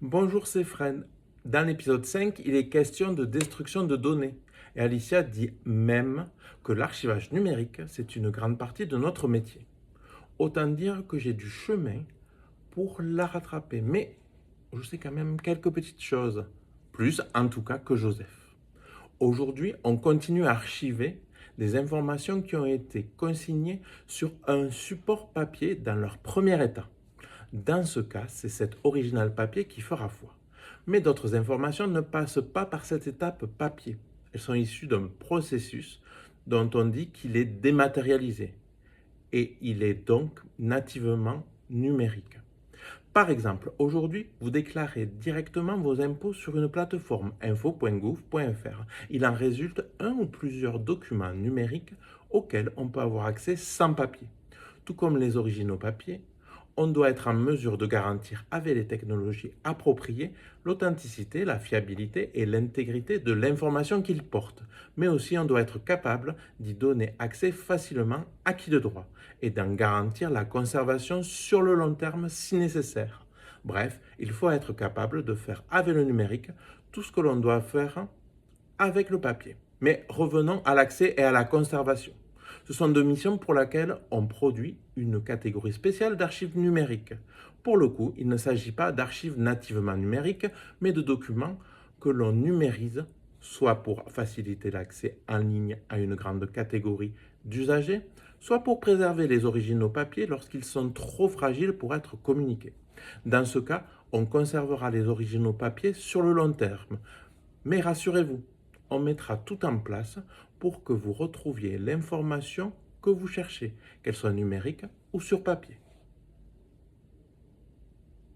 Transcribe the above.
Bonjour, c'est Fred. Dans l'épisode 5, il est question de destruction de données. Et Alicia dit même que l'archivage numérique, c'est une grande partie de notre métier. Autant dire que j'ai du chemin pour la rattraper. Mais je sais quand même quelques petites choses. Plus, en tout cas, que Joseph. Aujourd'hui, on continue à archiver des informations qui ont été consignées sur un support papier dans leur premier état. Dans ce cas, c'est cet original papier qui fera foi. Mais d'autres informations ne passent pas par cette étape papier. Elles sont issues d'un processus dont on dit qu'il est dématérialisé et il est donc nativement numérique. Par exemple, aujourd'hui, vous déclarez directement vos impôts sur une plateforme info.gouv.fr. Il en résulte un ou plusieurs documents numériques auxquels on peut avoir accès sans papier. Tout comme les originaux papiers, on doit être en mesure de garantir avec les technologies appropriées l'authenticité, la fiabilité et l'intégrité de l'information qu'ils portent. Mais aussi on doit être capable d'y donner accès facilement à qui de droit et d'en garantir la conservation sur le long terme si nécessaire. Bref, il faut être capable de faire avec le numérique tout ce que l'on doit faire avec le papier. Mais revenons à l'accès et à la conservation. Ce sont deux missions pour lesquelles on produit une catégorie spéciale d'archives numériques. Pour le coup, il ne s'agit pas d'archives nativement numériques, mais de documents que l'on numérise, soit pour faciliter l'accès en ligne à une grande catégorie d'usagers, soit pour préserver les originaux papiers lorsqu'ils sont trop fragiles pour être communiqués. Dans ce cas, on conservera les originaux papiers sur le long terme. Mais rassurez-vous, on mettra tout en place pour que vous retrouviez l'information que vous cherchez, qu'elle soit numérique ou sur papier.